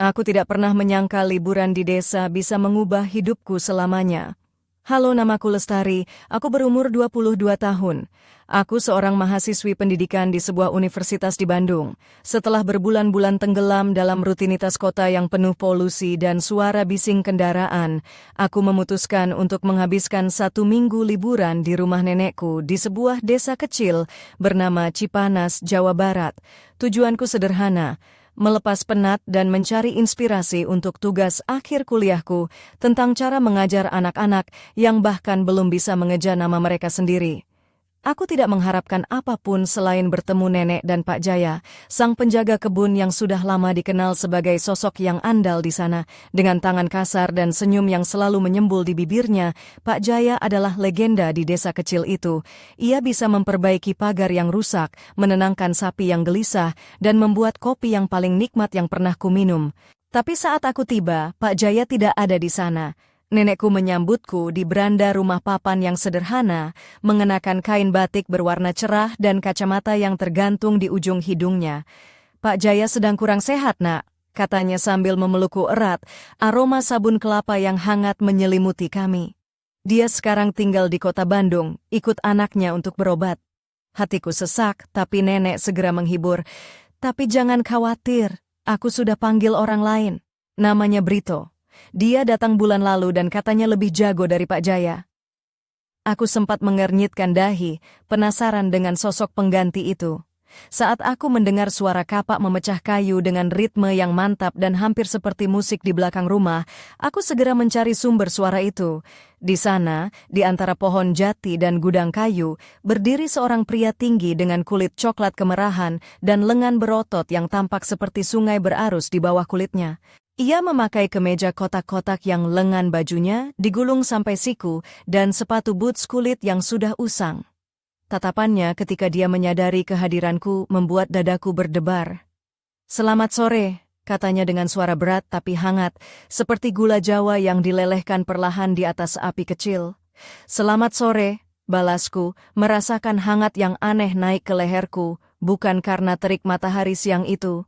Aku tidak pernah menyangka liburan di desa bisa mengubah hidupku selamanya. Halo, namaku Lestari, aku berumur 22 tahun. Aku seorang mahasiswi pendidikan di sebuah universitas di Bandung. Setelah berbulan-bulan tenggelam dalam rutinitas kota yang penuh polusi dan suara bising kendaraan, aku memutuskan untuk menghabiskan 1 minggu liburan di rumah nenekku di sebuah desa kecil bernama Cipanas, Jawa Barat. Tujuanku sederhana, melepas penat dan mencari inspirasi untuk tugas akhir kuliahku tentang cara mengajar anak-anak yang bahkan belum bisa mengeja nama mereka sendiri. Aku tidak mengharapkan apapun selain bertemu nenek dan Pak Jaya, sang penjaga kebun yang sudah lama dikenal sebagai sosok yang andal di sana. Dengan tangan kasar dan senyum yang selalu menyembul di bibirnya, Pak Jaya adalah legenda di desa kecil itu. Ia bisa memperbaiki pagar yang rusak, menenangkan sapi yang gelisah, dan membuat kopi yang paling nikmat yang pernah kuminum. Tapi saat aku tiba, Pak Jaya tidak ada di sana. Nenekku menyambutku di beranda rumah papan yang sederhana, mengenakan kain batik berwarna cerah dan kacamata yang tergantung di ujung hidungnya. "Pak Jaya sedang kurang sehat, Nak," katanya sambil memelukku erat, aroma sabun kelapa yang hangat menyelimuti kami. Dia sekarang tinggal di kota Bandung, ikut anaknya untuk berobat. Hatiku sesak, tapi nenek segera menghibur. "Tapi jangan khawatir, aku sudah panggil orang lain. Namanya Brito. Dia datang bulan lalu dan katanya lebih jago dari Pak Jaya." Aku sempat mengernyitkan dahi, penasaran dengan sosok pengganti itu. Saat aku mendengar suara kapak memecah kayu dengan ritme yang mantap dan hampir seperti musik di belakang rumah, aku segera mencari sumber suara itu. Di sana, di antara pohon jati dan gudang kayu, berdiri seorang pria tinggi dengan kulit coklat kemerahan dan lengan berotot yang tampak seperti sungai berarus di bawah kulitnya. Ia memakai kemeja kotak-kotak yang lengan bajunya digulung sampai siku dan sepatu boots kulit yang sudah usang. Tatapannya ketika dia menyadari kehadiranku membuat dadaku berdebar. "Selamat sore," katanya dengan suara berat tapi hangat, seperti gula Jawa yang dilelehkan perlahan di atas api kecil. "Selamat sore," balasku, merasakan hangat yang aneh naik ke leherku, bukan karena terik matahari siang itu.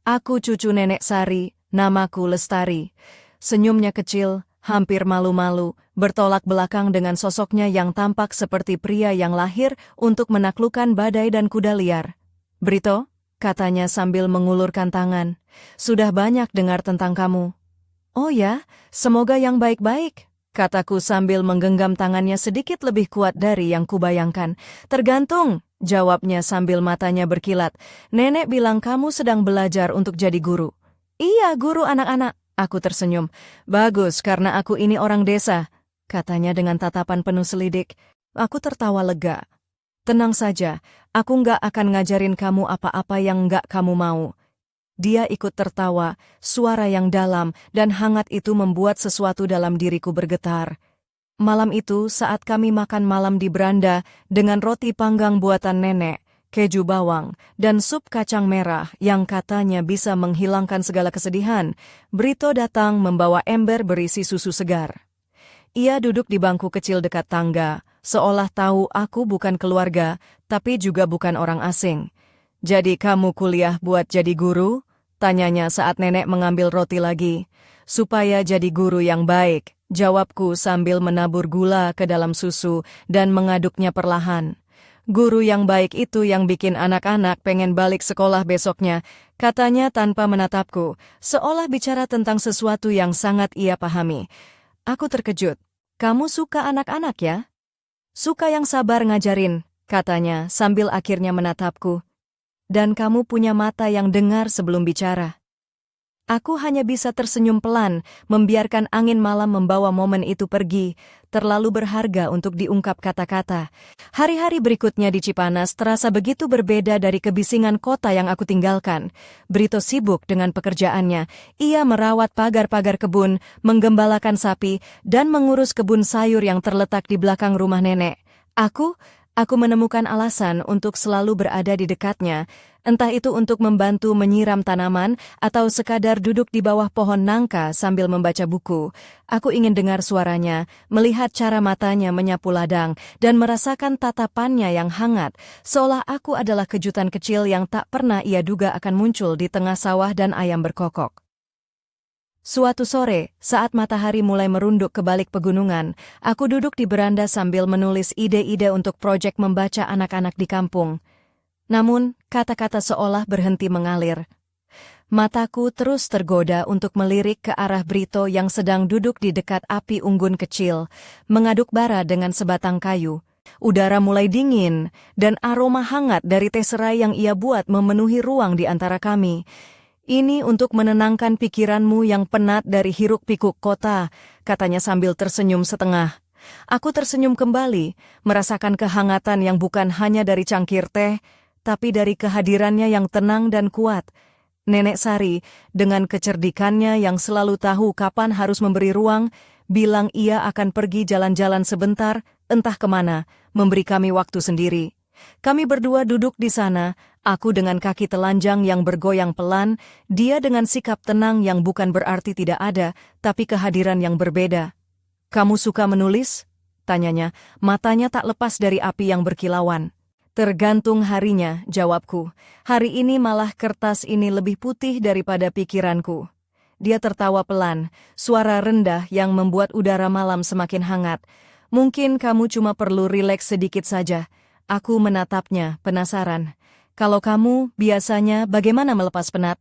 "Aku cucu Nenek Sari. Namaku Lestari." Senyumnya kecil, hampir malu-malu, bertolak belakang dengan sosoknya yang tampak seperti pria yang lahir untuk menaklukkan badai dan kuda liar. "Brito," katanya sambil mengulurkan tangan, "sudah banyak dengar tentang kamu." "Oh ya, semoga yang baik-baik," kataku sambil menggenggam tangannya sedikit lebih kuat dari yang kubayangkan. "Tergantung," jawabnya sambil matanya berkilat. "Nenek bilang kamu sedang belajar untuk jadi guru." "Iya, guru anak-anak," aku tersenyum. "Bagus, karena aku ini orang desa," katanya dengan tatapan penuh selidik. Aku tertawa lega. "Tenang saja, aku nggak akan ngajarin kamu apa-apa yang nggak kamu mau." Dia ikut tertawa, suara yang dalam dan hangat itu membuat sesuatu dalam diriku bergetar. Malam itu saat kami makan malam di beranda dengan roti panggang buatan nenek, keju bawang, dan sup kacang merah yang katanya bisa menghilangkan segala kesedihan, Brito datang membawa ember berisi susu segar. Ia duduk di bangku kecil dekat tangga, seolah tahu aku bukan keluarga, tapi juga bukan orang asing. "Jadi kamu kuliah buat jadi guru?" tanyanya saat nenek mengambil roti lagi. "Supaya jadi guru yang baik," jawabku sambil menabur gula ke dalam susu dan mengaduknya perlahan. "Guru yang baik itu yang bikin anak-anak pengen balik sekolah besoknya," katanya tanpa menatapku, seolah bicara tentang sesuatu yang sangat ia pahami. Aku terkejut. "Kamu suka anak-anak ya?" "Suka yang sabar ngajarin," katanya sambil akhirnya menatapku. "Dan kamu punya mata yang dengar sebelum bicara." Aku hanya bisa tersenyum pelan, membiarkan angin malam membawa momen itu pergi, terlalu berharga untuk diungkap kata-kata. Hari-hari berikutnya di Cipanas terasa begitu berbeda dari kebisingan kota yang aku tinggalkan. Brito sibuk dengan pekerjaannya. Ia merawat pagar-pagar kebun, menggembalakan sapi, dan mengurus kebun sayur yang terletak di belakang rumah nenek. Aku menemukan alasan untuk selalu berada di dekatnya, entah itu untuk membantu menyiram tanaman atau sekadar duduk di bawah pohon nangka sambil membaca buku. Aku ingin dengar suaranya, melihat cara matanya menyapu ladang, dan merasakan tatapannya yang hangat, seolah aku adalah kejutan kecil yang tak pernah ia duga akan muncul di tengah sawah dan ayam berkokok. Suatu sore, saat matahari mulai merunduk ke balik pegunungan, aku duduk di beranda sambil menulis ide-ide untuk proyek membaca anak-anak di kampung. Namun, kata-kata seolah berhenti mengalir. Mataku terus tergoda untuk melirik ke arah Brito yang sedang duduk di dekat api unggun kecil, mengaduk bara dengan sebatang kayu. Udara mulai dingin, dan aroma hangat dari teh serai yang ia buat memenuhi ruang di antara kami. "Ini untuk menenangkan pikiranmu yang penat dari hiruk-pikuk kota," katanya sambil tersenyum setengah. Aku tersenyum kembali, merasakan kehangatan yang bukan hanya dari cangkir teh, tapi dari kehadirannya yang tenang dan kuat. Nenek Sari, dengan kecerdikannya yang selalu tahu kapan harus memberi ruang, bilang ia akan pergi jalan-jalan sebentar, entah kemana, memberi kami waktu sendiri. Kami berdua duduk di sana, aku dengan kaki telanjang yang bergoyang pelan, dia dengan sikap tenang yang bukan berarti tidak ada, tapi kehadiran yang berbeda. "Kamu suka menulis?" tanyanya, matanya tak lepas dari api yang berkilauan. "Tergantung harinya," jawabku. "Hari ini malah kertas ini lebih putih daripada pikiranku." Dia tertawa pelan, suara rendah yang membuat udara malam semakin hangat. "Mungkin kamu cuma perlu rileks sedikit saja." Aku menatapnya, penasaran. "Kalau kamu, biasanya bagaimana melepas penat?"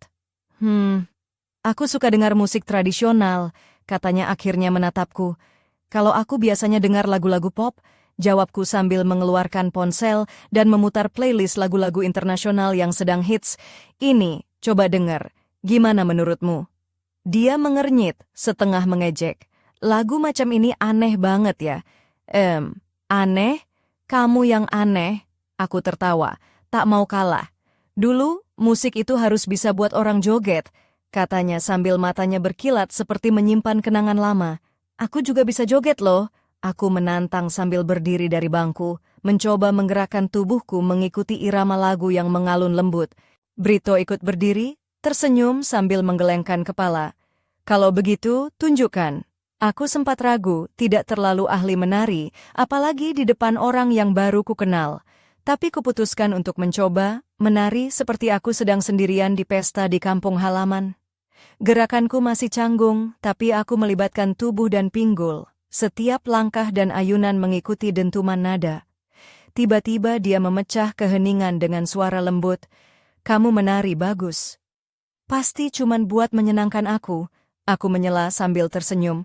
Aku suka dengar musik tradisional," katanya akhirnya menatapku. "Kalau aku biasanya dengar lagu-lagu pop," jawabku sambil mengeluarkan ponsel dan memutar playlist lagu-lagu internasional yang sedang hits. "Ini, coba dengar. Gimana menurutmu?" Dia mengernyit, setengah mengejek. "Lagu macam ini aneh banget ya." Aneh? Kamu yang aneh." Aku tertawa, tak mau kalah. "Dulu, musik itu harus bisa buat orang joget," katanya sambil matanya berkilat seperti menyimpan kenangan lama. "Aku juga bisa joget loh." Aku menantang sambil berdiri dari bangku, mencoba menggerakkan tubuhku mengikuti irama lagu yang mengalun lembut. Brito ikut berdiri, tersenyum sambil menggelengkan kepala. "Kalau begitu, tunjukkan." Aku sempat ragu, tidak terlalu ahli menari, apalagi di depan orang yang baru ku kenal. Tapi kuputuskan untuk mencoba, menari seperti aku sedang sendirian di pesta di kampung halaman. Gerakanku masih canggung, tapi aku melibatkan tubuh dan pinggul. Setiap langkah dan ayunan mengikuti dentuman nada. Tiba-tiba dia memecah keheningan dengan suara lembut. "Kamu menari bagus." "Pasti cuman buat menyenangkan aku." Aku menyela sambil tersenyum.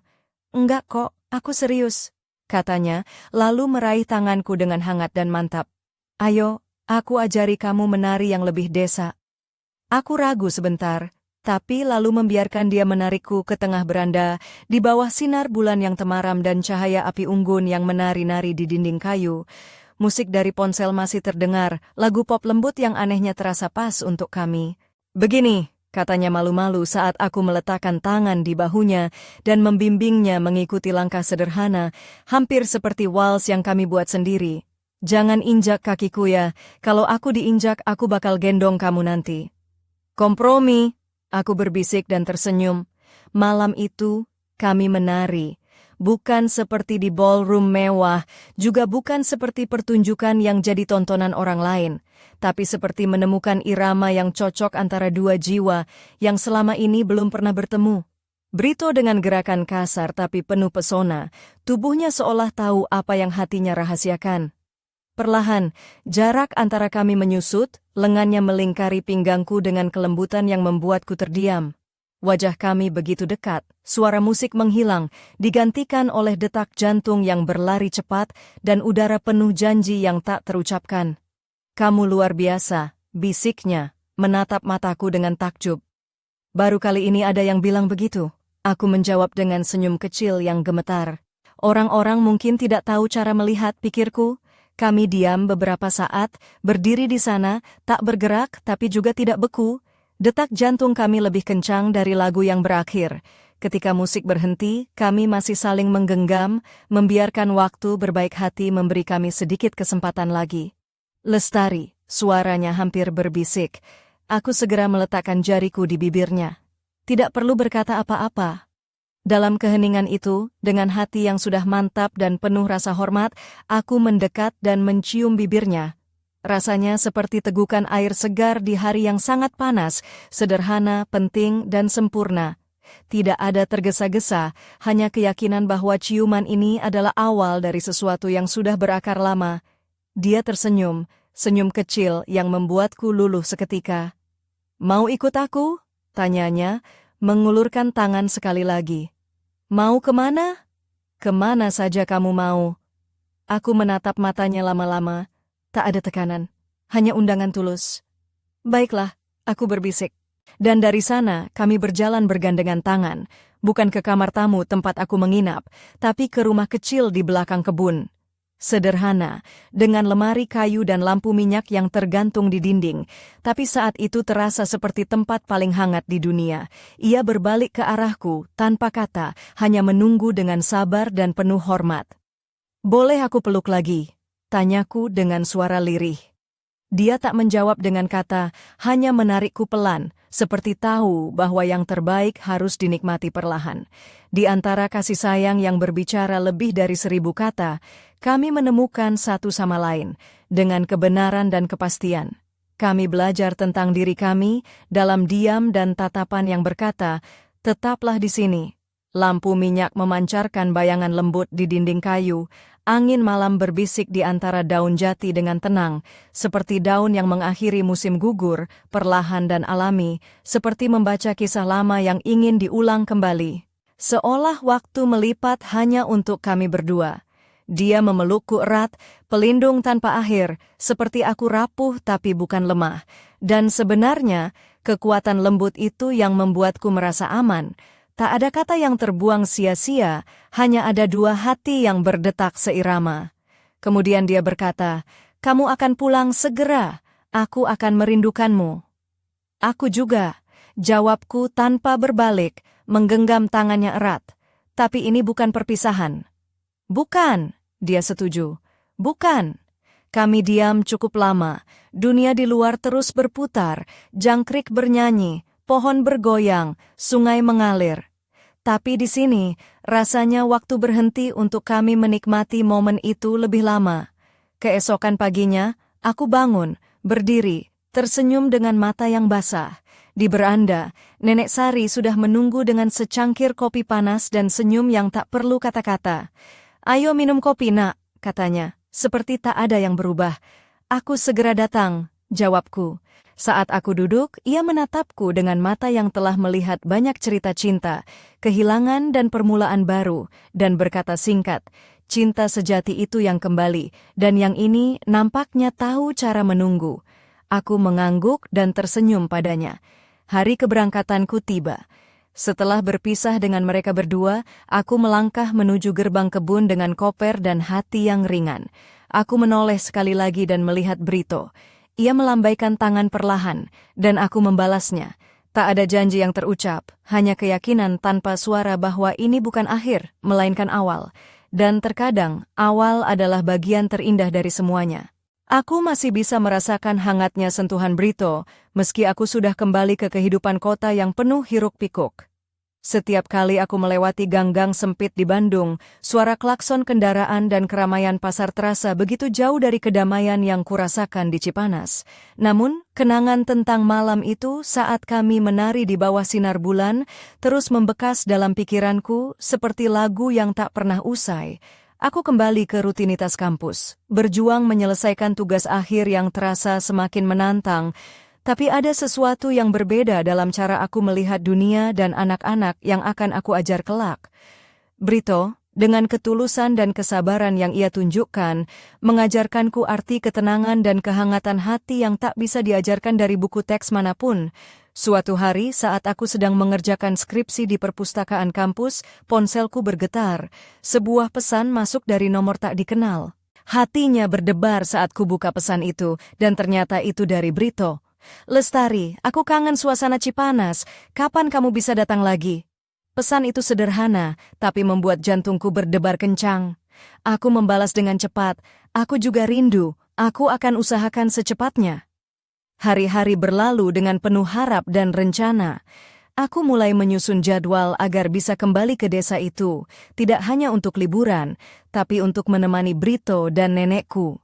"Enggak kok, aku serius," katanya, lalu meraih tanganku dengan hangat dan mantap. "Ayo, aku ajari kamu menari yang lebih desa." Aku ragu sebentar, tapi lalu membiarkan dia menarikku ke tengah beranda, di bawah sinar bulan yang temaram dan cahaya api unggun yang menari-nari di dinding kayu. Musik dari ponsel masih terdengar, lagu pop lembut yang anehnya terasa pas untuk kami. "Begini," katanya malu-malu saat aku meletakkan tangan di bahunya dan membimbingnya mengikuti langkah sederhana, hampir seperti wals yang kami buat sendiri. "Jangan injak kakiku ya, kalau aku diinjak aku bakal gendong kamu nanti." "Kompromi," aku berbisik dan tersenyum. Malam itu, kami menari. Bukan seperti di ballroom mewah, juga bukan seperti pertunjukan yang jadi tontonan orang lain, tapi seperti menemukan irama yang cocok antara dua jiwa yang selama ini belum pernah bertemu. Brito dengan gerakan kasar tapi penuh pesona, tubuhnya seolah tahu apa yang hatinya rahasiakan. Perlahan, jarak antara kami menyusut, lengannya melingkari pinggangku dengan kelembutan yang membuatku terdiam. Wajah kami begitu dekat, suara musik menghilang, digantikan oleh detak jantung yang berlari cepat dan udara penuh janji yang tak terucapkan. "Kamu luar biasa," bisiknya, menatap mataku dengan takjub. "Baru kali ini ada yang bilang begitu." Aku menjawab dengan senyum kecil yang gemetar. Orang-orang mungkin tidak tahu cara melihat, pikirku. Kami diam beberapa saat, berdiri di sana, tak bergerak tapi juga tidak beku. Detak jantung kami lebih kencang dari lagu yang berakhir. Ketika musik berhenti, kami masih saling menggenggam, membiarkan waktu berbaik hati memberi kami sedikit kesempatan lagi. "Lestari," suaranya hampir berbisik. Aku segera meletakkan jariku di bibirnya. Tidak perlu berkata apa-apa. Dalam keheningan itu, dengan hati yang sudah mantap dan penuh rasa hormat, aku mendekat dan mencium bibirnya. Rasanya seperti tegukan air segar di hari yang sangat panas, sederhana, penting, dan sempurna. Tidak ada tergesa-gesa, hanya keyakinan bahwa ciuman ini adalah awal dari sesuatu yang sudah berakar lama. Dia tersenyum, senyum kecil yang membuatku luluh seketika. "Mau ikut aku?" tanyanya, mengulurkan tangan sekali lagi. "Mau kemana?" "Kemana saja kamu mau." Aku menatap matanya lama-lama. Tak ada tekanan, hanya undangan tulus. "Baiklah," aku berbisik. Dan dari sana kami berjalan bergandengan tangan, bukan ke kamar tamu tempat aku menginap, tapi ke rumah kecil di belakang kebun. Sederhana, dengan lemari kayu dan lampu minyak yang tergantung di dinding, tapi saat itu terasa seperti tempat paling hangat di dunia. Ia berbalik ke arahku, tanpa kata, hanya menunggu dengan sabar dan penuh hormat. "Boleh aku peluk lagi?" tanyaku dengan suara lirih. Dia tak menjawab dengan kata, hanya menarikku pelan, seperti tahu bahwa yang terbaik harus dinikmati perlahan. Di antara kasih sayang yang berbicara lebih dari 1000 kata, kami menemukan satu sama lain, dengan kebenaran dan kepastian. Kami belajar tentang diri kami, dalam diam dan tatapan yang berkata, "Tetaplah di sini." Lampu minyak memancarkan bayangan lembut di dinding kayu, angin malam berbisik di antara daun jati dengan tenang, seperti daun yang mengakhiri musim gugur, perlahan dan alami, seperti membaca kisah lama yang ingin diulang kembali. Seolah waktu melipat hanya untuk kami berdua. Dia memelukku erat, pelindung tanpa akhir, seperti aku rapuh tapi bukan lemah. Dan sebenarnya, kekuatan lembut itu yang membuatku merasa aman. Tak ada kata yang terbuang sia-sia, hanya ada dua hati yang berdetak seirama. Kemudian dia berkata, "Kamu akan pulang segera, aku akan merindukanmu." "Aku juga," jawabku tanpa berbalik, menggenggam tangannya erat. "Tapi ini bukan perpisahan." "Bukan," dia setuju. "Bukan." Kami diam cukup lama, dunia di luar terus berputar, jangkrik bernyanyi, pohon bergoyang, sungai mengalir. Tapi di sini, rasanya waktu berhenti untuk kami menikmati momen itu lebih lama. Keesokan paginya, aku bangun, berdiri, tersenyum dengan mata yang basah. Di beranda, Nenek Sari sudah menunggu dengan secangkir kopi panas dan senyum yang tak perlu kata-kata. "Ayo minum kopi, Nak," katanya, seperti tak ada yang berubah. "Aku segera datang," jawabku. Saat aku duduk, ia menatapku dengan mata yang telah melihat banyak cerita cinta, kehilangan dan permulaan baru, dan berkata singkat, "Cinta sejati itu yang kembali, dan yang ini nampaknya tahu cara menunggu." Aku mengangguk dan tersenyum padanya. Hari keberangkatanku tiba. Setelah berpisah dengan mereka berdua, aku melangkah menuju gerbang kebun dengan koper dan hati yang ringan. Aku menoleh sekali lagi dan melihat Brito. Ia melambaikan tangan perlahan, dan aku membalasnya. Tak ada janji yang terucap, hanya keyakinan tanpa suara bahwa ini bukan akhir, melainkan awal. Dan terkadang, awal adalah bagian terindah dari semuanya. Aku masih bisa merasakan hangatnya sentuhan Brito, meski aku sudah kembali ke kehidupan kota yang penuh hiruk-pikuk. Setiap kali aku melewati gang-gang sempit di Bandung, suara klakson kendaraan dan keramaian pasar terasa begitu jauh dari kedamaian yang kurasakan di Cipanas. Namun, kenangan tentang malam itu saat kami menari di bawah sinar bulan terus membekas dalam pikiranku seperti lagu yang tak pernah usai. Aku kembali ke rutinitas kampus, berjuang menyelesaikan tugas akhir yang terasa semakin menantang. Tapi ada sesuatu yang berbeda dalam cara aku melihat dunia dan anak-anak yang akan aku ajar kelak. Brito, dengan ketulusan dan kesabaran yang ia tunjukkan, mengajarkanku arti ketenangan dan kehangatan hati yang tak bisa diajarkan dari buku teks manapun. Suatu hari saat aku sedang mengerjakan skripsi di perpustakaan kampus, ponselku bergetar. Sebuah pesan masuk dari nomor tak dikenal. Hatinya berdebar saat ku buka pesan itu, dan ternyata itu dari Brito. "Lestari, aku kangen suasana Cipanas. Kapan kamu bisa datang lagi?" Pesan itu sederhana, tapi membuat jantungku berdebar kencang. Aku membalas dengan cepat, "Aku juga rindu. Aku akan usahakan secepatnya." Hari-hari berlalu dengan penuh harap dan rencana. Aku mulai menyusun jadwal agar bisa kembali ke desa itu, tidak hanya untuk liburan, tapi untuk menemani Brito dan nenekku.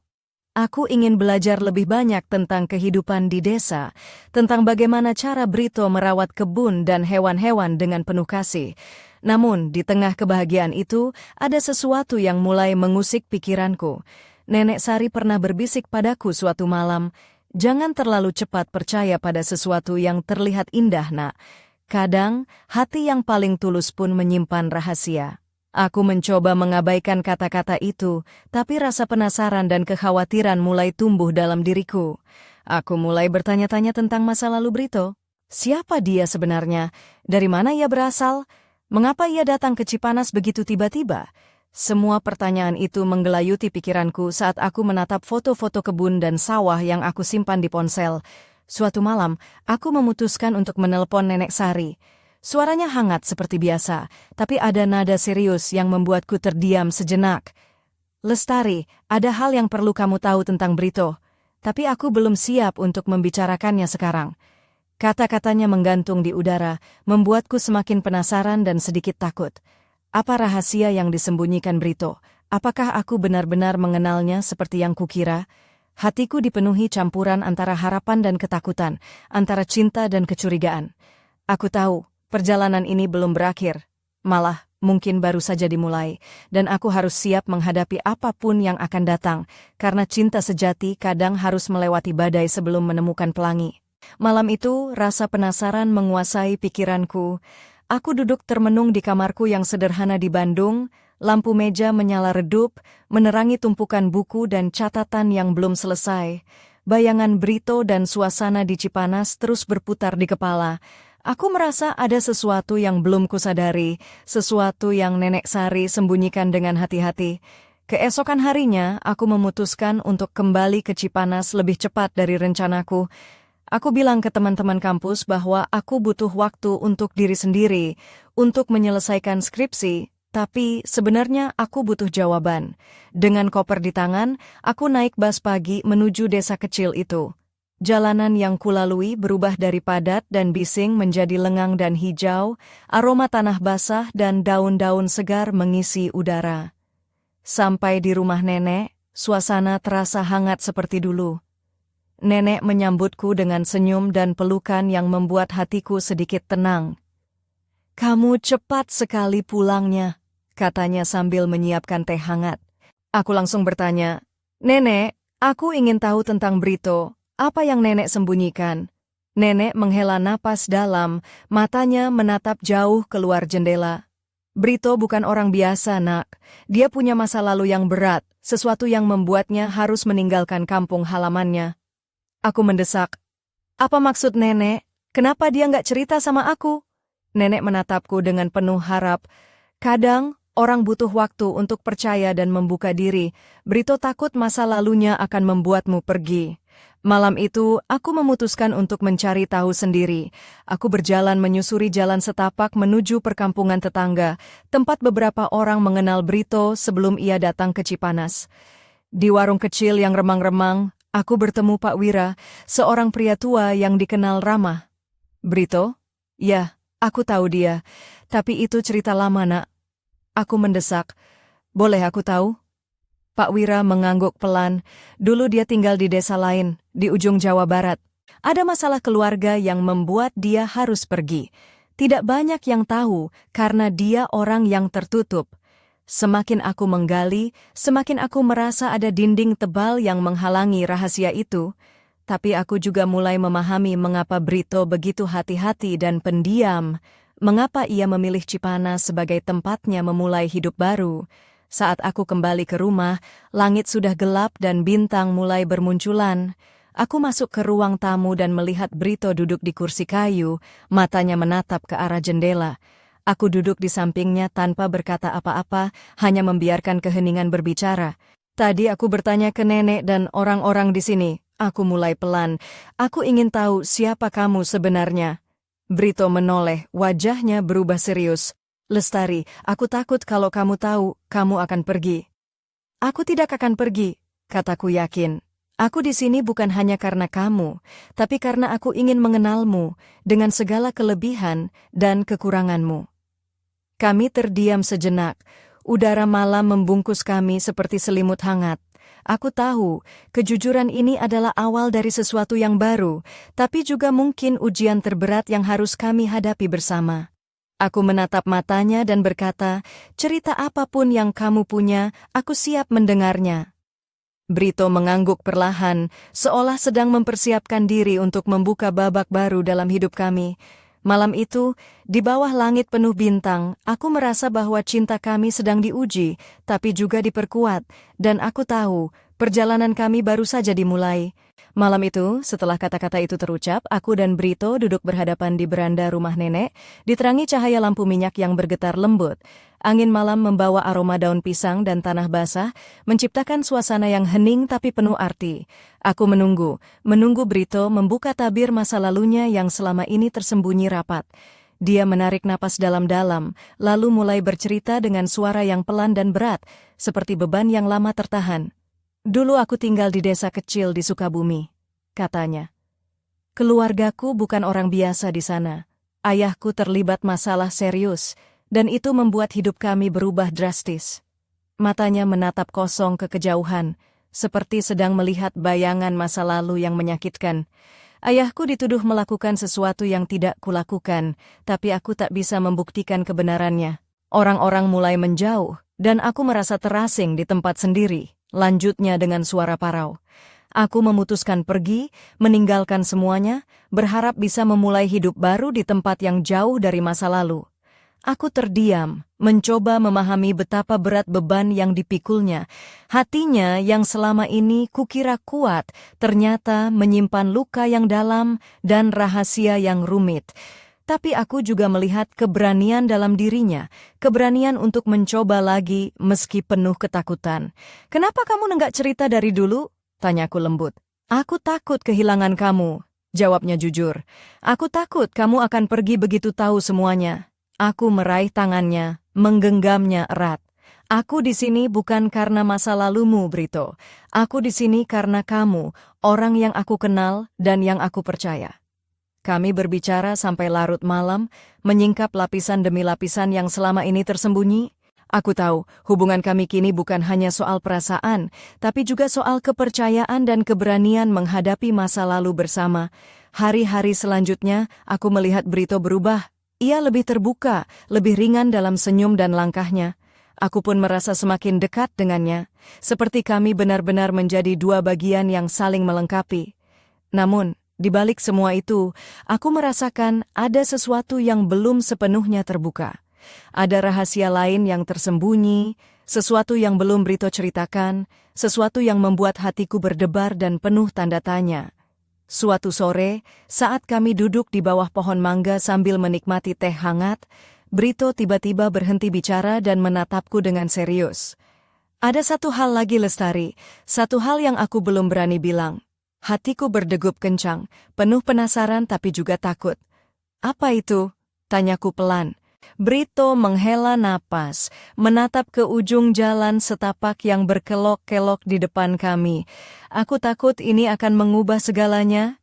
Aku ingin belajar lebih banyak tentang kehidupan di desa, tentang bagaimana cara Brito merawat kebun dan hewan-hewan dengan penuh kasih. Namun, di tengah kebahagiaan itu, ada sesuatu yang mulai mengusik pikiranku. Nenek Sari pernah berbisik padaku suatu malam, "Jangan terlalu cepat percaya pada sesuatu yang terlihat indah, Nak. Kadang, hati yang paling tulus pun menyimpan rahasia." Aku mencoba mengabaikan kata-kata itu, tapi rasa penasaran dan kekhawatiran mulai tumbuh dalam diriku. Aku mulai bertanya-tanya tentang masa lalu Brito. Siapa dia sebenarnya? Dari mana ia berasal? Mengapa ia datang ke Cipanas begitu tiba-tiba? Semua pertanyaan itu menggelayuti pikiranku saat aku menatap foto-foto kebun dan sawah yang aku simpan di ponsel. Suatu malam, aku memutuskan untuk menelpon Nenek Sari. Suaranya hangat seperti biasa, tapi ada nada serius yang membuatku terdiam sejenak. "Lestari, ada hal yang perlu kamu tahu tentang Brito, tapi aku belum siap untuk membicarakannya sekarang." Kata-katanya menggantung di udara, membuatku semakin penasaran dan sedikit takut. Apa rahasia yang disembunyikan Brito? Apakah aku benar-benar mengenalnya seperti yang kukira? Hatiku dipenuhi campuran antara harapan dan ketakutan, antara cinta dan kecurigaan. Aku tahu, perjalanan ini belum berakhir, malah mungkin baru saja dimulai, dan aku harus siap menghadapi apapun yang akan datang, karena cinta sejati kadang harus melewati badai sebelum menemukan pelangi. Malam itu, rasa penasaran menguasai pikiranku. Aku duduk termenung di kamarku yang sederhana di Bandung, lampu meja menyala redup, menerangi tumpukan buku dan catatan yang belum selesai. Bayangan Brito dan suasana di Cipanas terus berputar di kepala. Aku merasa ada sesuatu yang belum kusadari, sesuatu yang Nenek Sari sembunyikan dengan hati-hati. Keesokan harinya, aku memutuskan untuk kembali ke Cipanas lebih cepat dari rencanaku. Aku bilang ke teman-teman kampus bahwa aku butuh waktu untuk diri sendiri, untuk menyelesaikan skripsi, tapi sebenarnya aku butuh jawaban. Dengan koper di tangan, aku naik bus pagi menuju desa kecil itu. Jalanan yang kulalui berubah dari padat dan bising menjadi lengang dan hijau, aroma tanah basah dan daun-daun segar mengisi udara. Sampai di rumah nenek, suasana terasa hangat seperti dulu. Nenek menyambutku dengan senyum dan pelukan yang membuat hatiku sedikit tenang. "Kamu cepat sekali pulangnya," katanya sambil menyiapkan teh hangat. Aku langsung bertanya, "Nenek, aku ingin tahu tentang Brito. Apa yang nenek sembunyikan?" Nenek menghela napas dalam, matanya menatap jauh keluar jendela. "Brito bukan orang biasa, Nak. Dia punya masa lalu yang berat, sesuatu yang membuatnya harus meninggalkan kampung halamannya." Aku mendesak, "Apa maksud nenek? Kenapa dia nggak cerita sama aku?" Nenek menatapku dengan penuh harap. "Kadang, orang butuh waktu untuk percaya dan membuka diri. Brito takut masa lalunya akan membuatmu pergi." Malam itu, aku memutuskan untuk mencari tahu sendiri. Aku berjalan menyusuri jalan setapak menuju perkampungan tetangga, tempat beberapa orang mengenal Brito sebelum ia datang ke Cipanas. Di warung kecil yang remang-remang, aku bertemu Pak Wira, seorang pria tua yang dikenal ramah. "Brito?" "Ya, aku tahu dia. Tapi itu cerita lama, Nak." Aku mendesak, "Boleh aku tahu?" Pak Wira mengangguk pelan. Dulu dia tinggal di desa lain, di ujung Jawa Barat. Ada masalah keluarga yang membuat dia harus pergi. Tidak banyak yang tahu karena dia orang yang tertutup. Semakin aku menggali, semakin aku merasa ada dinding tebal yang menghalangi rahasia itu. Tapi aku juga mulai memahami mengapa Brito begitu hati-hati dan pendiam. Mengapa ia memilih Cipanas sebagai tempatnya memulai hidup baru. Saat aku kembali ke rumah, langit sudah gelap dan bintang mulai bermunculan. Aku masuk ke ruang tamu dan melihat Brito duduk di kursi kayu, matanya menatap ke arah jendela. Aku duduk di sampingnya tanpa berkata apa-apa, hanya membiarkan keheningan berbicara. "Tadi aku bertanya ke nenek dan orang-orang di sini. Aku mulai pelan. Aku ingin tahu siapa kamu sebenarnya." Brito menoleh, wajahnya berubah serius. "Lestari, aku takut kalau kamu tahu, kamu akan pergi." "Aku tidak akan pergi," kataku yakin. "Aku di sini bukan hanya karena kamu, tapi karena aku ingin mengenalmu dengan segala kelebihan dan kekuranganmu." Kami terdiam sejenak. Udara malam membungkus kami seperti selimut hangat. Aku tahu, kejujuran ini adalah awal dari sesuatu yang baru, tapi juga mungkin ujian terberat yang harus kami hadapi bersama. Aku menatap matanya dan berkata, cerita apapun yang kamu punya, aku siap mendengarnya. Brito mengangguk perlahan, seolah sedang mempersiapkan diri untuk membuka babak baru dalam hidup kami. Malam itu, di bawah langit penuh bintang, aku merasa bahwa cinta kami sedang diuji, tapi juga diperkuat, dan aku tahu, perjalanan kami baru saja dimulai. Malam itu, setelah kata-kata itu terucap, aku dan Brito duduk berhadapan di beranda rumah nenek, diterangi cahaya lampu minyak yang bergetar lembut. Angin malam membawa aroma daun pisang dan tanah basah, menciptakan suasana yang hening tapi penuh arti. Aku menunggu Brito membuka tabir masa lalunya yang selama ini tersembunyi rapat. Dia menarik napas dalam-dalam, lalu mulai bercerita dengan suara yang pelan dan berat, seperti beban yang lama tertahan. Dulu aku tinggal di desa kecil di Sukabumi, katanya. Keluargaku bukan orang biasa di sana. Ayahku terlibat masalah serius, dan itu membuat hidup kami berubah drastis. Matanya menatap kosong ke kejauhan, seperti sedang melihat bayangan masa lalu yang menyakitkan. Ayahku dituduh melakukan sesuatu yang tidak kulakukan, tapi aku tak bisa membuktikan kebenarannya. Orang-orang mulai menjauh, dan aku merasa terasing di tempat sendiri, lanjutnya dengan suara parau. Aku memutuskan pergi, meninggalkan semuanya, berharap bisa memulai hidup baru di tempat yang jauh dari masa lalu. Aku terdiam, mencoba memahami betapa berat beban yang dipikulnya. Hatinya yang selama ini kukira kuat, ternyata menyimpan luka yang dalam dan rahasia yang rumit. Tapi aku juga melihat keberanian dalam dirinya, keberanian untuk mencoba lagi meski penuh ketakutan. "Kenapa kamu enggak cerita dari dulu?" tanyaku lembut. "Aku takut kehilangan kamu," jawabnya jujur. "Aku takut kamu akan pergi begitu tahu semuanya." Aku meraih tangannya, menggenggamnya erat. "Aku di sini bukan karena masa lalumu, Brito. Aku di sini karena kamu, orang yang aku kenal dan yang aku percaya." Kami berbicara sampai larut malam, menyingkap lapisan demi lapisan yang selama ini tersembunyi. Aku tahu, hubungan kami kini bukan hanya soal perasaan, tapi juga soal kepercayaan dan keberanian menghadapi masa lalu bersama. Hari-hari selanjutnya, aku melihat Brito berubah. Ia lebih terbuka, lebih ringan dalam senyum dan langkahnya. Aku pun merasa semakin dekat dengannya, seperti kami benar-benar menjadi dua bagian yang saling melengkapi. Namun, di balik semua itu, aku merasakan ada sesuatu yang belum sepenuhnya terbuka. Ada rahasia lain yang tersembunyi, sesuatu yang belum Brito ceritakan, sesuatu yang membuat hatiku berdebar dan penuh tanda tanya. Suatu sore, saat kami duduk di bawah pohon mangga sambil menikmati teh hangat, Brito tiba-tiba berhenti bicara dan menatapku dengan serius. "Ada satu hal lagi, Lestari, satu hal yang aku belum berani bilang." Hatiku berdegup kencang, penuh penasaran tapi juga takut. "Apa itu?" tanyaku pelan. Brito menghela napas, menatap ke ujung jalan setapak yang berkelok-kelok di depan kami. Aku takut ini akan mengubah segalanya.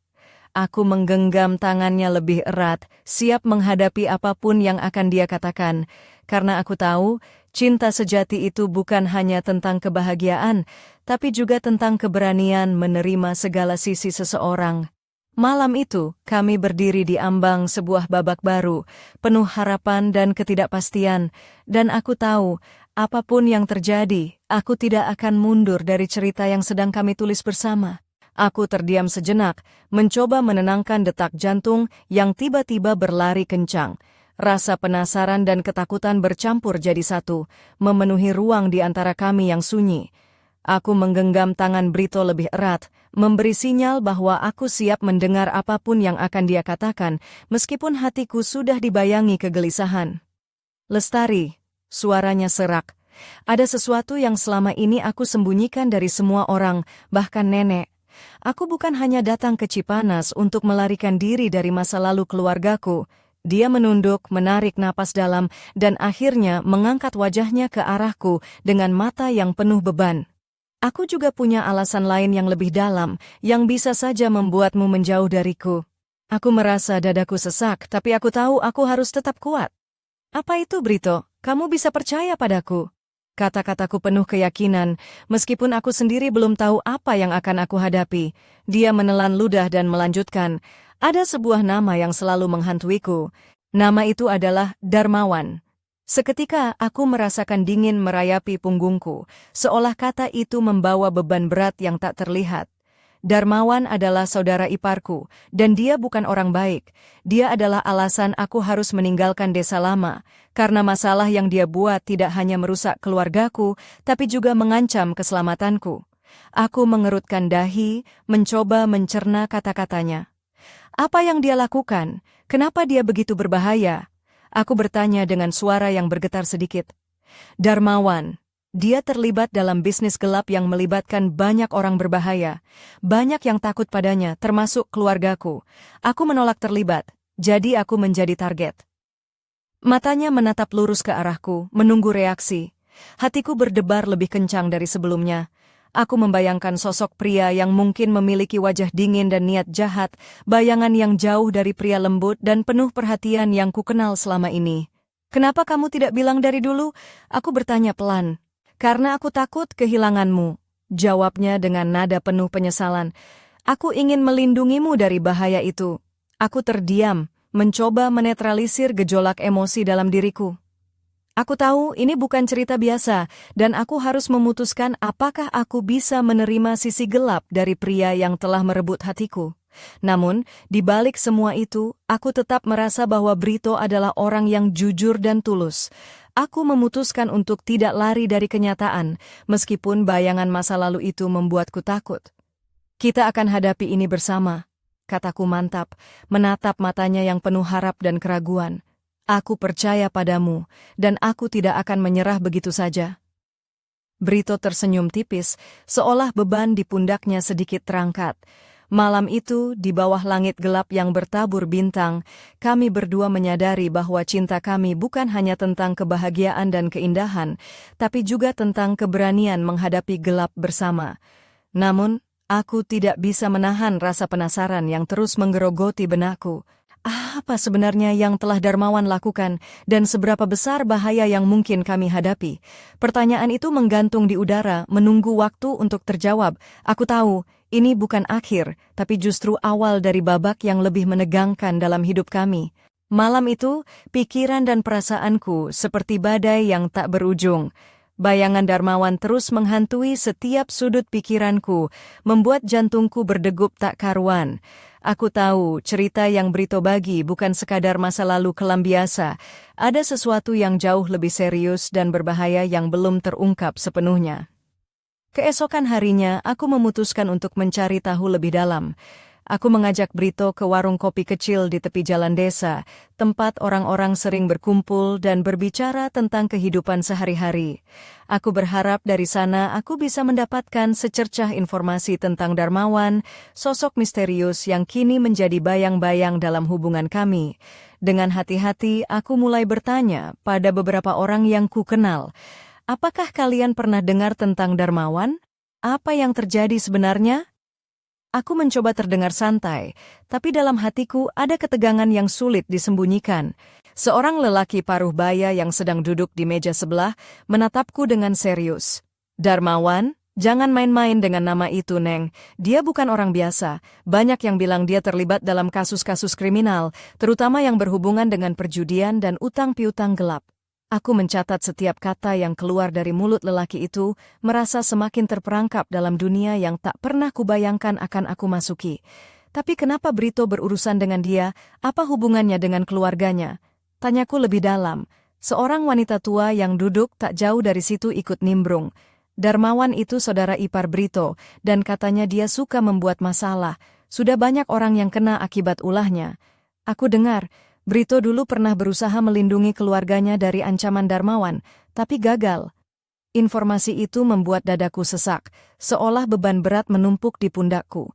Aku menggenggam tangannya lebih erat, siap menghadapi apapun yang akan dia katakan. Karena aku tahu, cinta sejati itu bukan hanya tentang kebahagiaan, tapi juga tentang keberanian menerima segala sisi seseorang. Malam itu, kami berdiri di ambang sebuah babak baru, penuh harapan dan ketidakpastian, dan aku tahu, apapun yang terjadi, aku tidak akan mundur dari cerita yang sedang kami tulis bersama. Aku terdiam sejenak, mencoba menenangkan detak jantung yang tiba-tiba berlari kencang. Rasa penasaran dan ketakutan bercampur jadi satu, memenuhi ruang di antara kami yang sunyi. Aku menggenggam tangan Brito lebih erat, memberi sinyal bahwa aku siap mendengar apapun yang akan dia katakan, meskipun hatiku sudah dibayangi kegelisahan. "Lestari," suaranya serak. "Ada sesuatu yang selama ini aku sembunyikan dari semua orang, bahkan nenek. Aku bukan hanya datang ke Cipanas untuk melarikan diri dari masa lalu keluargaku." Dia menunduk, menarik napas dalam, dan akhirnya mengangkat wajahnya ke arahku dengan mata yang penuh beban. "Aku juga punya alasan lain yang lebih dalam, yang bisa saja membuatmu menjauh dariku. Aku merasa dadaku sesak, tapi aku tahu aku harus tetap kuat." "Apa itu, Brito? Kamu bisa percaya padaku?" Kata-kataku penuh keyakinan, meskipun aku sendiri belum tahu apa yang akan aku hadapi. Dia menelan ludah dan melanjutkan, ada sebuah nama yang selalu menghantuiku. Nama itu adalah Darmawan. Seketika aku merasakan dingin merayapi punggungku, seolah kata itu membawa beban berat yang tak terlihat. Darmawan adalah saudara iparku, dan dia bukan orang baik. Dia adalah alasan aku harus meninggalkan desa lama, karena masalah yang dia buat tidak hanya merusak keluargaku, tapi juga mengancam keselamatanku. Aku mengerutkan dahi, mencoba mencerna kata-katanya. Apa yang dia lakukan? Kenapa dia begitu berbahaya? Aku bertanya dengan suara yang bergetar sedikit. Darmawan. Dia terlibat dalam bisnis gelap yang melibatkan banyak orang berbahaya. Banyak yang takut padanya, termasuk keluargaku. Aku menolak terlibat, jadi aku menjadi target. Matanya menatap lurus ke arahku, menunggu reaksi. Hatiku berdebar lebih kencang dari sebelumnya. Aku membayangkan sosok pria yang mungkin memiliki wajah dingin dan niat jahat, bayangan yang jauh dari pria lembut dan penuh perhatian yang kukenal selama ini. Kenapa kamu tidak bilang dari dulu? Aku bertanya pelan. Karena aku takut kehilanganmu, jawabnya dengan nada penuh penyesalan. Aku ingin melindungimu dari bahaya itu. Aku terdiam, mencoba menetralisir gejolak emosi dalam diriku. Aku tahu ini bukan cerita biasa, dan aku harus memutuskan apakah aku bisa menerima sisi gelap dari pria yang telah merebut hatiku. Namun, di balik semua itu, aku tetap merasa bahwa Brito adalah orang yang jujur dan tulus. Aku memutuskan untuk tidak lari dari kenyataan, meskipun bayangan masa lalu itu membuatku takut. Kita akan hadapi ini bersama, kataku mantap, menatap matanya yang penuh harap dan keraguan. Aku percaya padamu, dan aku tidak akan menyerah begitu saja. Brito tersenyum tipis, seolah beban di pundaknya sedikit terangkat. Malam itu, di bawah langit gelap yang bertabur bintang, kami berdua menyadari bahwa cinta kami bukan hanya tentang kebahagiaan dan keindahan, tapi juga tentang keberanian menghadapi gelap bersama. Namun, aku tidak bisa menahan rasa penasaran yang terus menggerogoti benakku. Apa sebenarnya yang telah Darmawan lakukan dan seberapa besar bahaya yang mungkin kami hadapi? Pertanyaan itu menggantung di udara, menunggu waktu untuk terjawab. Aku tahu, ini bukan akhir, tapi justru awal dari babak yang lebih menegangkan dalam hidup kami. Malam itu, pikiran dan perasaanku seperti badai yang tak berujung. Bayangan Darmawan terus menghantui setiap sudut pikiranku, membuat jantungku berdegup tak karuan. Aku tahu cerita yang Brito bagi bukan sekadar masa lalu kelam biasa. Ada sesuatu yang jauh lebih serius dan berbahaya yang belum terungkap sepenuhnya. Keesokan harinya, aku memutuskan untuk mencari tahu lebih dalam. Aku mengajak Brito ke warung kopi kecil di tepi jalan desa, tempat orang-orang sering berkumpul dan berbicara tentang kehidupan sehari-hari. Aku berharap dari sana aku bisa mendapatkan secercah informasi tentang Darmawan, sosok misterius yang kini menjadi bayang-bayang dalam hubungan kami. Dengan hati-hati, aku mulai bertanya pada beberapa orang yang kukenal, apakah kalian pernah dengar tentang Darmawan? Apa yang terjadi sebenarnya? Aku mencoba terdengar santai, tapi dalam hatiku ada ketegangan yang sulit disembunyikan. Seorang lelaki paruh baya yang sedang duduk di meja sebelah menatapku dengan serius. Darmawan, jangan main-main dengan nama itu, Neng. Dia bukan orang biasa. Banyak yang bilang dia terlibat dalam kasus-kasus kriminal, terutama yang berhubungan dengan perjudian dan utang piutang gelap. Aku mencatat setiap kata yang keluar dari mulut lelaki itu, merasa semakin terperangkap dalam dunia yang tak pernah kubayangkan akan aku masuki. Tapi kenapa Brito berurusan dengan dia? Apa hubungannya dengan keluarganya? Tanyaku lebih dalam. Seorang wanita tua yang duduk tak jauh dari situ ikut nimbrung. Darmawan itu saudara ipar Brito, dan katanya dia suka membuat masalah. Sudah banyak orang yang kena akibat ulahnya. Aku dengar, Brito dulu pernah berusaha melindungi keluarganya dari ancaman Darmawan, tapi gagal. Informasi itu membuat dadaku sesak, seolah beban berat menumpuk di pundakku.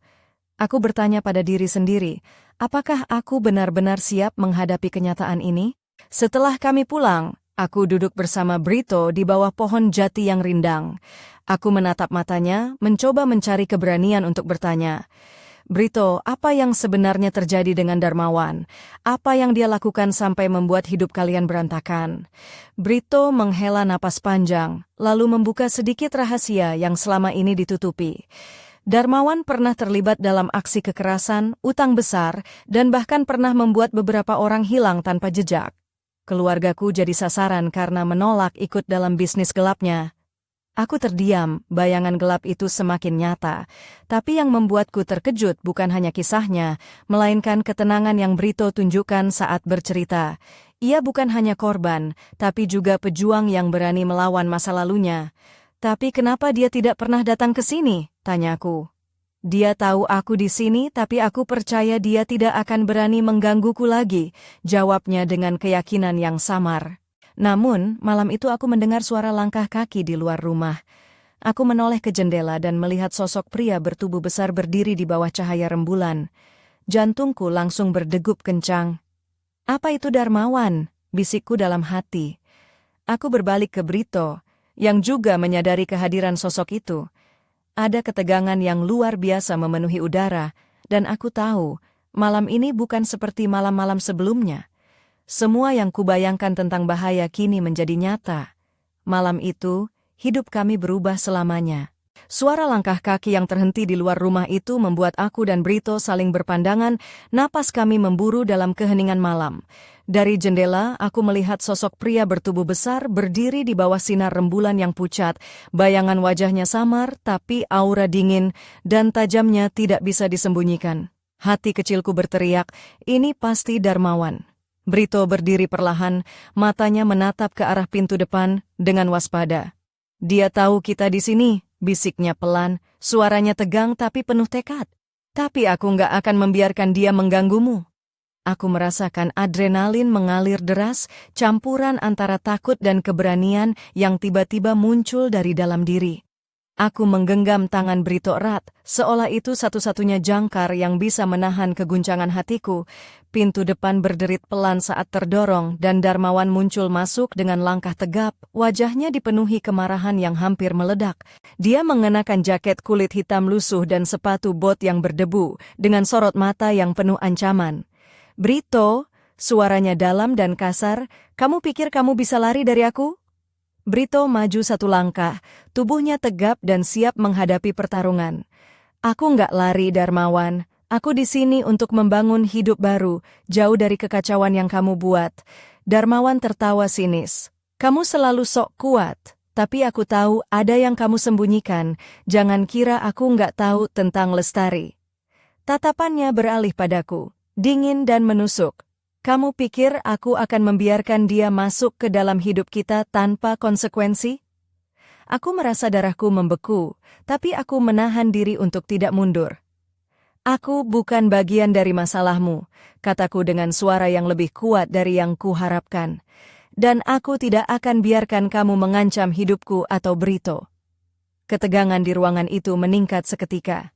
Aku bertanya pada diri sendiri, apakah aku benar-benar siap menghadapi kenyataan ini? Setelah kami pulang, aku duduk bersama Brito di bawah pohon jati yang rindang. Aku menatap matanya, mencoba mencari keberanian untuk bertanya, Brito, apa yang sebenarnya terjadi dengan Darmawan? Apa yang dia lakukan sampai membuat hidup kalian berantakan? Brito menghela napas panjang, lalu membuka sedikit rahasia yang selama ini ditutupi. Darmawan pernah terlibat dalam aksi kekerasan, utang besar, dan bahkan pernah membuat beberapa orang hilang tanpa jejak. Keluargaku jadi sasaran karena menolak ikut dalam bisnis gelapnya. Aku terdiam, bayangan gelap itu semakin nyata. Tapi yang membuatku terkejut bukan hanya kisahnya, melainkan ketenangan yang Brito tunjukkan saat bercerita. Ia bukan hanya korban, tapi juga pejuang yang berani melawan masa lalunya. Tapi kenapa dia tidak pernah datang ke sini? Tanyaku. Dia tahu aku di sini, tapi aku percaya dia tidak akan berani menggangguku lagi, jawabnya dengan keyakinan yang samar. Namun, malam itu aku mendengar suara langkah kaki di luar rumah. Aku menoleh ke jendela dan melihat sosok pria bertubuh besar berdiri di bawah cahaya rembulan. Jantungku langsung berdegup kencang. "Apa itu Darmawan?" bisikku dalam hati. Aku berbalik ke Brito, yang juga menyadari kehadiran sosok itu. Ada ketegangan yang luar biasa memenuhi udara, dan aku tahu, malam ini bukan seperti malam-malam sebelumnya. Semua yang kubayangkan tentang bahaya kini menjadi nyata. Malam itu, hidup kami berubah selamanya. Suara langkah kaki yang terhenti di luar rumah itu membuat aku dan Brito saling berpandangan, napas kami memburu dalam keheningan malam. Dari jendela, aku melihat sosok pria bertubuh besar berdiri di bawah sinar rembulan yang pucat. Bayangan wajahnya samar, tapi aura dingin dan tajamnya tidak bisa disembunyikan. Hati kecilku berteriak, ini pasti Darmawan. Brito berdiri perlahan, matanya menatap ke arah pintu depan dengan waspada. "Dia tahu kita di sini," bisiknya pelan, suaranya tegang tapi penuh tekad. "Tapi aku nggak akan membiarkan dia mengganggumu." Aku merasakan adrenalin mengalir deras, campuran antara takut dan keberanian yang tiba-tiba muncul dari dalam diri. Aku menggenggam tangan Brito erat, seolah itu satu-satunya jangkar yang bisa menahan keguncangan hatiku. Pintu depan berderit pelan saat terdorong dan Darmawan muncul masuk dengan langkah tegap, wajahnya dipenuhi kemarahan yang hampir meledak. Dia mengenakan jaket kulit hitam lusuh dan sepatu bot yang berdebu, dengan sorot mata yang penuh ancaman. "Brito," suaranya dalam dan kasar, "kamu pikir kamu bisa lari dari aku?" Brito maju satu langkah, tubuhnya tegap dan siap menghadapi pertarungan. "Aku nggak lari, Darmawan. Aku di sini untuk membangun hidup baru, jauh dari kekacauan yang kamu buat." Darmawan tertawa sinis. "Kamu selalu sok kuat, tapi aku tahu ada yang kamu sembunyikan. Jangan kira aku nggak tahu tentang Lestari." Tatapannya beralih padaku, dingin dan menusuk. "Kamu pikir aku akan membiarkan dia masuk ke dalam hidup kita tanpa konsekuensi?" Aku merasa darahku membeku, tapi aku menahan diri untuk tidak mundur. "Aku bukan bagian dari masalahmu," kataku dengan suara yang lebih kuat dari yang kuharapkan. "Dan aku tidak akan biarkan kamu mengancam hidupku atau Brito." Ketegangan di ruangan itu meningkat seketika.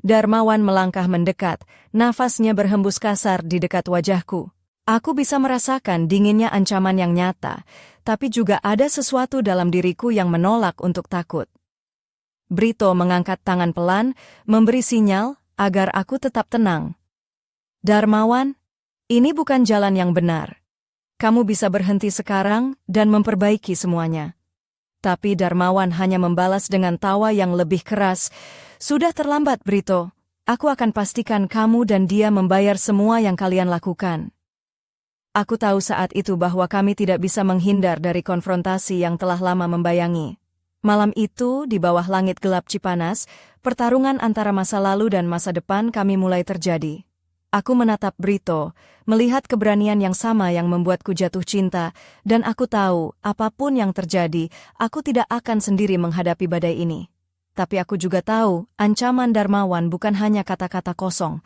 Darmawan melangkah mendekat, nafasnya berhembus kasar di dekat wajahku. Aku bisa merasakan dinginnya ancaman yang nyata, tapi juga ada sesuatu dalam diriku yang menolak untuk takut. Brito mengangkat tangan pelan, memberi sinyal agar aku tetap tenang. "Darmawan, ini bukan jalan yang benar. Kamu bisa berhenti sekarang dan memperbaiki semuanya." Tapi Darmawan hanya membalas dengan tawa yang lebih keras. "Sudah terlambat, Brito. Aku akan pastikan kamu dan dia membayar semua yang kalian lakukan." Aku tahu saat itu bahwa kami tidak bisa menghindar dari konfrontasi yang telah lama membayangi. Malam itu, di bawah langit gelap Cipanas, pertarungan antara masa lalu dan masa depan kami mulai terjadi. Aku menatap Brito, melihat keberanian yang sama yang membuatku jatuh cinta, dan aku tahu, apapun yang terjadi, aku tidak akan sendiri menghadapi badai ini. Tapi aku juga tahu, ancaman Darmawan bukan hanya kata-kata kosong.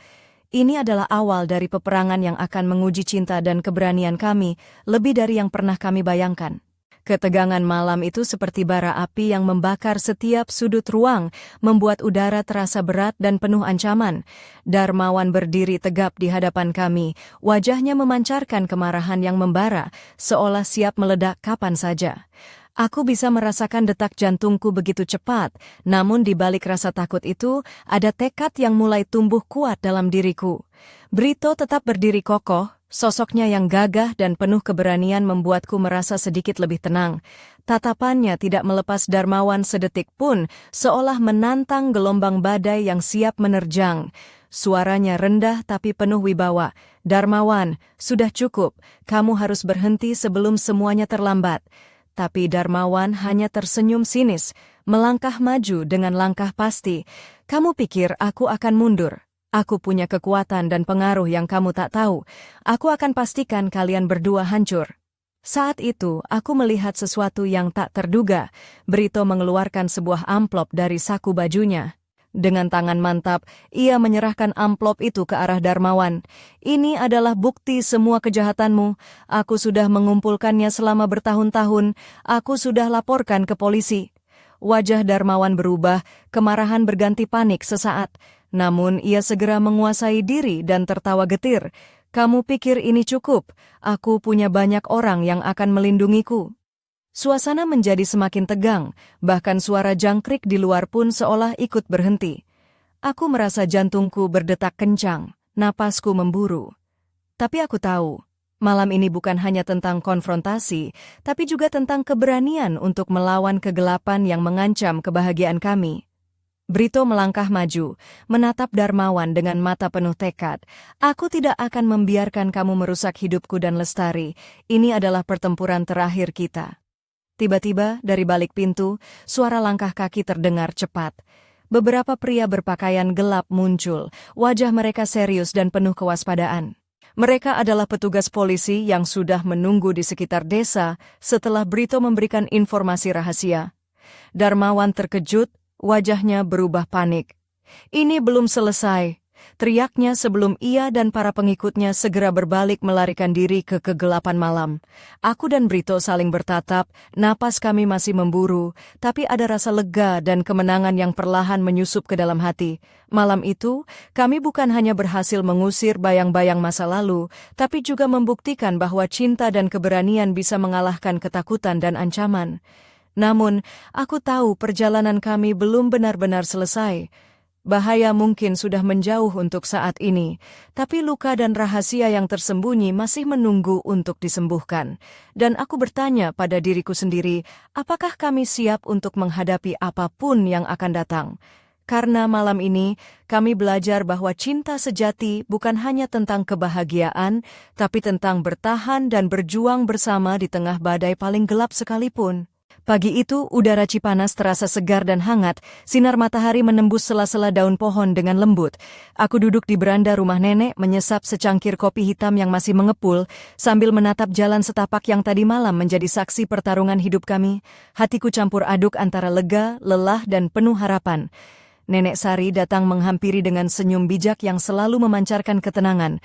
Ini adalah awal dari peperangan yang akan menguji cinta dan keberanian kami, lebih dari yang pernah kami bayangkan. Ketegangan malam itu seperti bara api yang membakar setiap sudut ruang, membuat udara terasa berat dan penuh ancaman. Darmawan berdiri tegap di hadapan kami, wajahnya memancarkan kemarahan yang membara, seolah siap meledak kapan saja. Aku bisa merasakan detak jantungku begitu cepat, namun di balik rasa takut itu, ada tekad yang mulai tumbuh kuat dalam diriku. Brito tetap berdiri kokoh, sosoknya yang gagah dan penuh keberanian membuatku merasa sedikit lebih tenang. Tatapannya tidak melepas Darmawan sedetik pun, seolah menantang gelombang badai yang siap menerjang. Suaranya rendah tapi penuh wibawa. "Darmawan, sudah cukup, kamu harus berhenti sebelum semuanya terlambat." Tapi Darmawan hanya tersenyum sinis, melangkah maju dengan langkah pasti. "Kamu pikir aku akan mundur? Aku punya kekuatan dan pengaruh yang kamu tak tahu. Aku akan pastikan kalian berdua hancur." Saat itu, aku melihat sesuatu yang tak terduga. Brito mengeluarkan sebuah amplop dari saku bajunya. Dengan tangan mantap, ia menyerahkan amplop itu ke arah Darmawan. "Ini adalah bukti semua kejahatanmu. Aku sudah mengumpulkannya selama bertahun-tahun. Aku sudah laporkan ke polisi." Wajah Darmawan berubah, kemarahan berganti panik sesaat. Namun ia segera menguasai diri dan tertawa getir. "Kamu pikir ini cukup? Aku punya banyak orang yang akan melindungiku." Suasana menjadi semakin tegang, bahkan suara jangkrik di luar pun seolah ikut berhenti. Aku merasa jantungku berdetak kencang, napasku memburu. Tapi aku tahu, malam ini bukan hanya tentang konfrontasi, tapi juga tentang keberanian untuk melawan kegelapan yang mengancam kebahagiaan kami. Brito melangkah maju, menatap Darmawan dengan mata penuh tekad. "Aku tidak akan membiarkan kamu merusak hidupku dan Lestari. Ini adalah pertempuran terakhir kita." Tiba-tiba, dari balik pintu, suara langkah kaki terdengar cepat. Beberapa pria berpakaian gelap muncul, wajah mereka serius dan penuh kewaspadaan. Mereka adalah petugas polisi yang sudah menunggu di sekitar desa setelah Brito memberikan informasi rahasia. Darmawan terkejut, wajahnya berubah panik. "Ini belum selesai," teriaknya sebelum ia dan para pengikutnya segera berbalik melarikan diri ke kegelapan malam. Aku dan Brito saling bertatap, napas kami masih memburu, tapi ada rasa lega dan kemenangan yang perlahan menyusup ke dalam hati. Malam itu, kami bukan hanya berhasil mengusir bayang-bayang masa lalu, tapi juga membuktikan bahwa cinta dan keberanian bisa mengalahkan ketakutan dan ancaman. Namun, aku tahu perjalanan kami belum benar-benar selesai. Bahaya mungkin sudah menjauh untuk saat ini, tapi luka dan rahasia yang tersembunyi masih menunggu untuk disembuhkan. Dan aku bertanya pada diriku sendiri, apakah kami siap untuk menghadapi apapun yang akan datang? Karena malam ini, kami belajar bahwa cinta sejati bukan hanya tentang kebahagiaan, tapi tentang bertahan dan berjuang bersama di tengah badai paling gelap sekalipun. Pagi itu, udara Cipanas terasa segar dan hangat, sinar matahari menembus sela-sela daun pohon dengan lembut. Aku duduk di beranda rumah nenek, menyesap secangkir kopi hitam yang masih mengepul, sambil menatap jalan setapak yang tadi malam menjadi saksi pertarungan hidup kami. Hatiku campur aduk antara lega, lelah, dan penuh harapan. Nenek Sari datang menghampiri dengan senyum bijak yang selalu memancarkan ketenangan.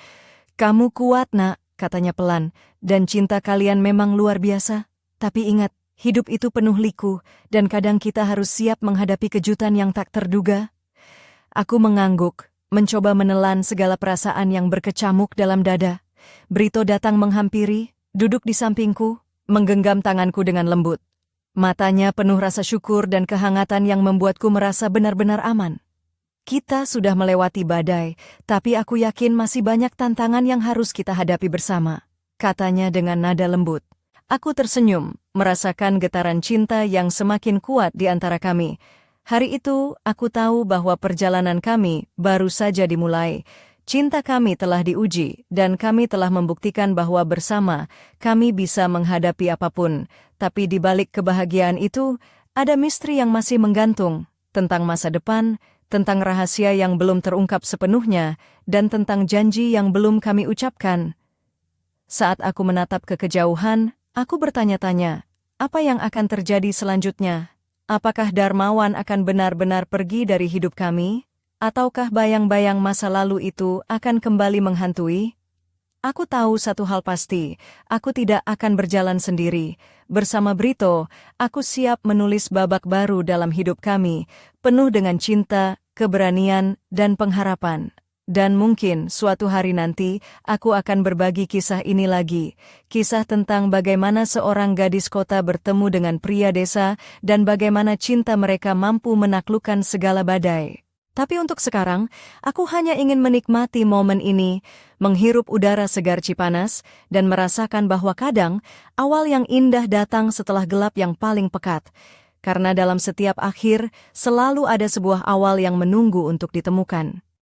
"Kamu kuat, Nak," katanya pelan, "dan cinta kalian memang luar biasa. Tapi ingat, hidup itu penuh liku, dan kadang kita harus siap menghadapi kejutan yang tak terduga." Aku mengangguk, mencoba menelan segala perasaan yang berkecamuk dalam dada. Brito datang menghampiri, duduk di sampingku, menggenggam tanganku dengan lembut. Matanya penuh rasa syukur dan kehangatan yang membuatku merasa benar-benar aman. "Kita sudah melewati badai, tapi aku yakin masih banyak tantangan yang harus kita hadapi bersama," katanya dengan nada lembut. Aku tersenyum, merasakan getaran cinta yang semakin kuat di antara kami. Hari itu, aku tahu bahwa perjalanan kami baru saja dimulai. Cinta kami telah diuji, dan kami telah membuktikan bahwa bersama kami bisa menghadapi apapun. Tapi di balik kebahagiaan itu, ada misteri yang masih menggantung, tentang masa depan, tentang rahasia yang belum terungkap sepenuhnya, dan tentang janji yang belum kami ucapkan. Saat aku menatap ke kejauhan, aku bertanya-tanya, apa yang akan terjadi selanjutnya? Apakah Darmawan akan benar-benar pergi dari hidup kami? Ataukah bayang-bayang masa lalu itu akan kembali menghantui? Aku tahu satu hal pasti, aku tidak akan berjalan sendiri. Bersama Brito, aku siap menulis babak baru dalam hidup kami, penuh dengan cinta, keberanian, dan pengharapan. Dan mungkin suatu hari nanti aku akan berbagi kisah ini lagi. Kisah tentang bagaimana seorang gadis kota bertemu dengan pria desa dan bagaimana cinta mereka mampu menaklukkan segala badai. Tapi untuk sekarang, aku hanya ingin menikmati momen ini, menghirup udara segar Cipanas, dan merasakan bahwa kadang awal yang indah datang setelah gelap yang paling pekat. Karena dalam setiap akhir, selalu ada sebuah awal yang menunggu untuk ditemukan.